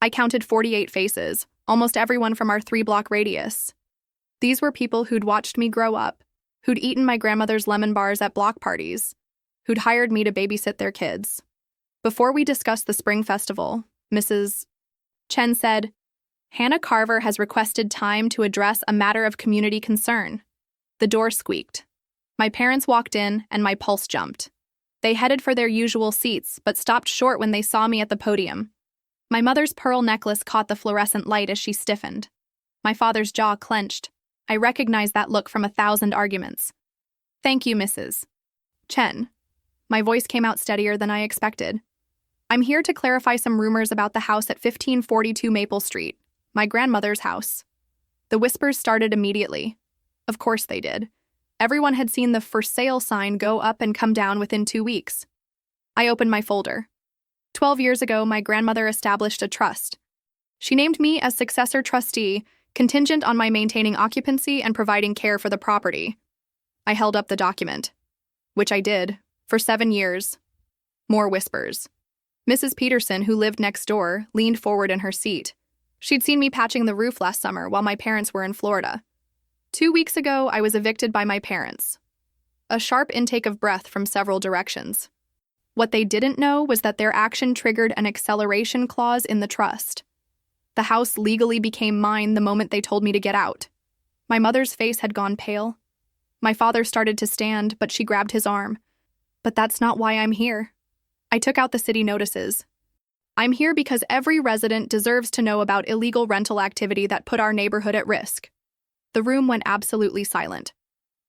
I counted 48 faces, almost everyone from our 3-block radius. These were people who'd watched me grow up, who'd eaten my grandmother's lemon bars at block parties, who'd hired me to babysit their kids. Before we discussed the spring festival, Mrs. Chen said, Hannah Carver has requested time to address a matter of community concern. The door squeaked. My parents walked in, and my pulse jumped. They headed for their usual seats, but stopped short when they saw me at the podium. My mother's pearl necklace caught the fluorescent light as she stiffened. My father's jaw clenched. I recognized that look from 1,000 arguments. Thank you, Mrs. Chen. My voice came out steadier than I expected. I'm here to clarify some rumors about the house at 1542 Maple Street, my grandmother's house. The whispers started immediately. Of course they did. Everyone had seen the for sale sign go up and come down within 2 weeks. I opened my folder. 12 years ago, my grandmother established a trust. She named me as successor trustee, contingent on my maintaining occupancy and providing care for the property. I held up the document, which I did, for 7 years. More whispers. Mrs. Peterson, who lived next door, leaned forward in her seat. She'd seen me patching the roof last summer while my parents were in Florida. 2 weeks ago, I was evicted by my parents. A sharp intake of breath from several directions. What they didn't know was that their action triggered an acceleration clause in the trust. The house legally became mine the moment they told me to get out. My mother's face had gone pale. My father started to stand, but she grabbed his arm. But that's not why I'm here. I took out the city notices. I'm here because every resident deserves to know about illegal rental activity that put our neighborhood at risk. The room went absolutely silent.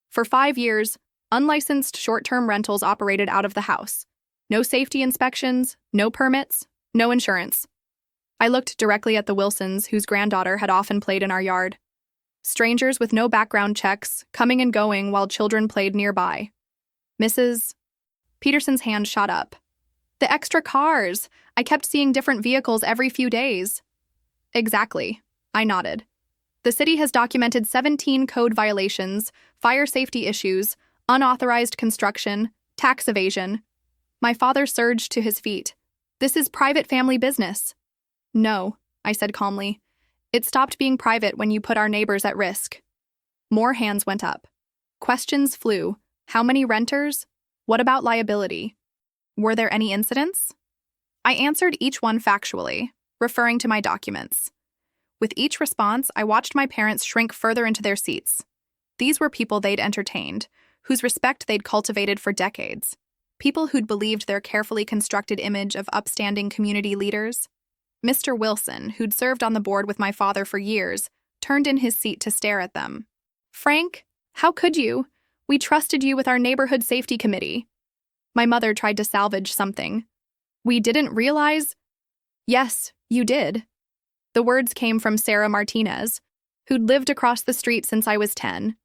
For 5 years, unlicensed short-term rentals operated out of the house. No safety inspections, no permits, no insurance. I looked directly at the Wilsons, whose granddaughter had often played in our yard. Strangers with no background checks, coming and going while children played nearby. Mrs. Peterson's hand shot up. The extra cars! I kept seeing different vehicles every few days. Exactly. I nodded. The city has documented 17 code violations, fire safety issues, unauthorized construction, tax evasion. My father surged to his feet. This is private family business. No, I said calmly. It stopped being private when you put our neighbors at risk. More hands went up. Questions flew. How many renters? What about liability? Were there any incidents? I answered each one factually, referring to my documents. With each response, I watched my parents shrink further into their seats. These were people they'd entertained, whose respect they'd cultivated for decades. People who'd believed their carefully constructed image of upstanding community leaders. Mr. Wilson, who'd served on the board with my father for years, turned in his seat to stare at them. Frank, how could you? We trusted you with our neighborhood safety committee. My mother tried to salvage something. We didn't realize. Yes, you did. The words came from Sarah Martinez, who'd lived across the street since I was 10.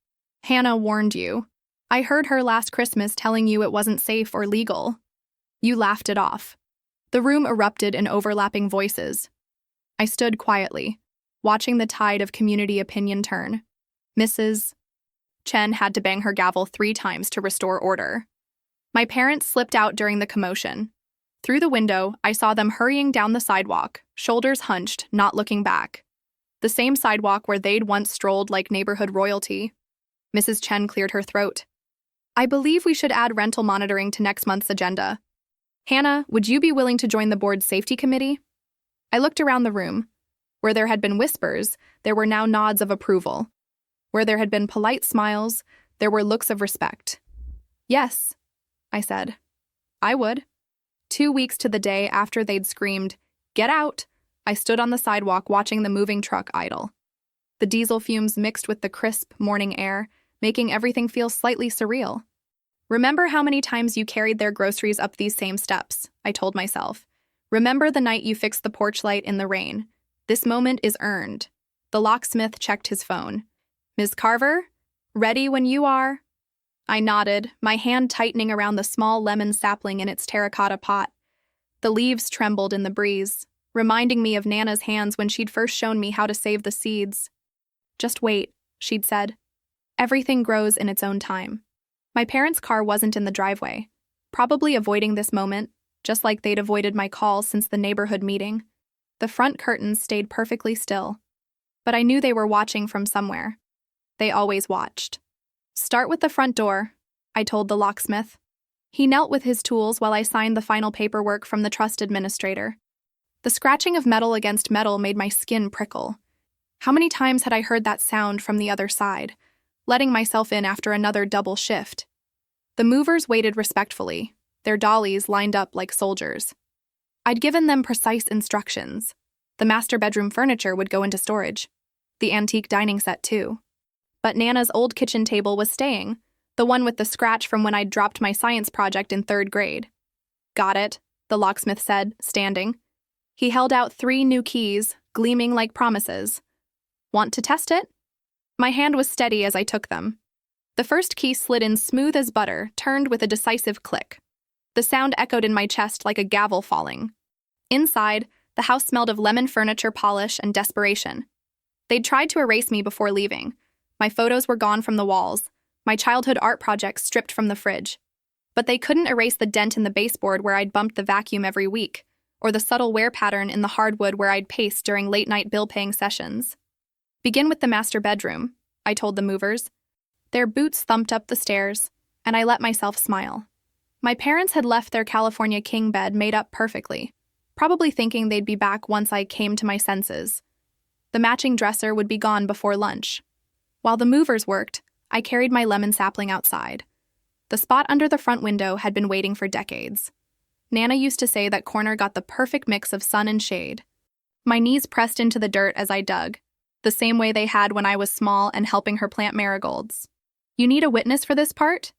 Hannah warned you. I heard her last Christmas telling you it wasn't safe or legal. You laughed it off. The room erupted in overlapping voices. I stood quietly, watching the tide of community opinion turn. Mrs. Chen had to bang her gavel 3 times to restore order. My parents slipped out during the commotion. Through the window, I saw them hurrying down the sidewalk, shoulders hunched, not looking back. The same sidewalk where they'd once strolled like neighborhood royalty. Mrs. Chen cleared her throat. I believe we should add rental monitoring to next month's agenda. Hannah, would you be willing to join the board's safety committee? I looked around the room. Where there had been whispers, there were now nods of approval. Where there had been polite smiles, there were looks of respect. Yes, I said. I would. 2 weeks to the day after they'd screamed, "Get out!" I stood on the sidewalk watching the moving truck idle. The diesel fumes mixed with the crisp morning air, making everything feel slightly surreal. Remember how many times you carried their groceries up these same steps, I told myself. Remember the night you fixed the porch light in the rain. This moment is earned. The locksmith checked his phone. Ms. Carver? Ready when you are. I nodded, my hand tightening around the small lemon sapling in its terracotta pot. The leaves trembled in the breeze, reminding me of Nana's hands when she'd first shown me how to save the seeds. Just wait, she'd said. Everything grows in its own time. My parents' car wasn't in the driveway, probably avoiding this moment, just like they'd avoided my calls since the neighborhood meeting. The front curtains stayed perfectly still. But I knew they were watching from somewhere. They always watched. Start with the front door, I told the locksmith. He knelt with his tools while I signed the final paperwork from the trust administrator. The scratching of metal against metal made my skin prickle. How many times had I heard that sound from the other side, letting myself in after another double shift? The movers waited respectfully, their dollies lined up like soldiers. I'd given them precise instructions. The master bedroom furniture would go into storage. The antique dining set, too. But Nana's old kitchen table was staying, the one with the scratch from when I'd dropped my science project in 3rd grade. Got it, the locksmith said, standing. He held out 3 new keys, gleaming like promises. Want to test it? My hand was steady as I took them. The first key slid in smooth as butter, turned with a decisive click. The sound echoed in my chest like a gavel falling. Inside, the house smelled of lemon furniture polish and desperation. They'd tried to erase me before leaving. My photos were gone from the walls, my childhood art projects stripped from the fridge. But they couldn't erase the dent in the baseboard where I'd bumped the vacuum every week, or the subtle wear pattern in the hardwood where I'd paced during late-night bill-paying sessions. Begin with the master bedroom, I told the movers. Their boots thumped up the stairs, and I let myself smile. My parents had left their California king bed made up perfectly, probably thinking they'd be back once I came to my senses. The matching dresser would be gone before lunch. While the movers worked, I carried my lemon sapling outside. The spot under the front window had been waiting for decades. Nana used to say that corner got the perfect mix of sun and shade. My knees pressed into the dirt as I dug, the same way they had when I was small and helping her plant marigolds. You need a witness for this part?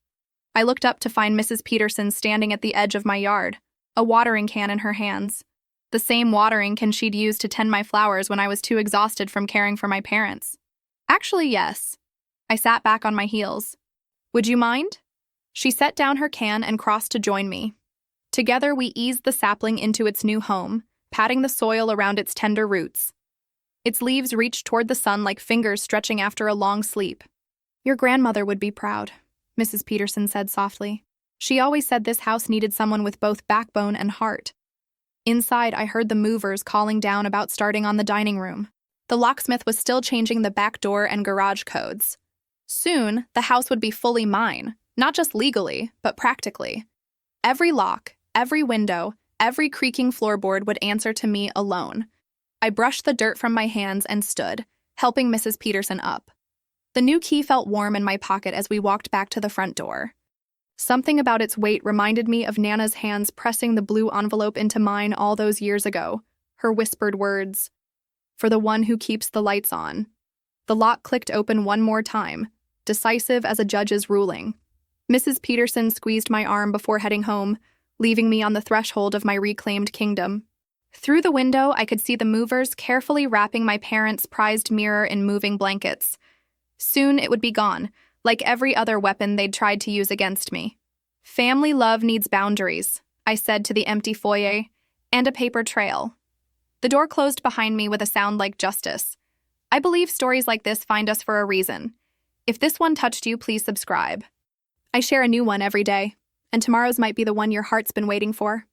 I looked up to find Mrs. Peterson standing at the edge of my yard, a watering can in her hands. The same watering can she'd used to tend my flowers when I was too exhausted from caring for my parents. Actually, yes. I sat back on my heels. Would you mind? She set down her can and crossed to join me. Together, we eased the sapling into its new home, patting the soil around its tender roots. Its leaves reached toward the sun like fingers stretching after a long sleep. Your grandmother would be proud, Mrs. Peterson said softly. She always said this house needed someone with both backbone and heart. Inside, I heard the movers calling down about starting on the dining room. The locksmith was still changing the back door and garage codes. Soon, the house would be fully mine, not just legally, but practically. Every lock, every window, every creaking floorboard would answer to me alone. I brushed the dirt from my hands and stood, helping Mrs. Peterson up. The new key felt warm in my pocket as we walked back to the front door. Something about its weight reminded me of Nana's hands pressing the blue envelope into mine all those years ago, her whispered words, "For the one who keeps the lights on." The lock clicked open one more time, decisive as a judge's ruling. Mrs. Peterson squeezed my arm before heading home, leaving me on the threshold of my reclaimed kingdom. Through the window, I could see the movers carefully wrapping my parents' prized mirror in moving blankets. Soon it would be gone, like every other weapon they'd tried to use against me. Family love needs boundaries, I said to the empty foyer, and a paper trail. The door closed behind me with a sound like justice. I believe stories like this find us for a reason. If this one touched you, please subscribe. I share a new one every day, and tomorrow's might be the one your heart's been waiting for.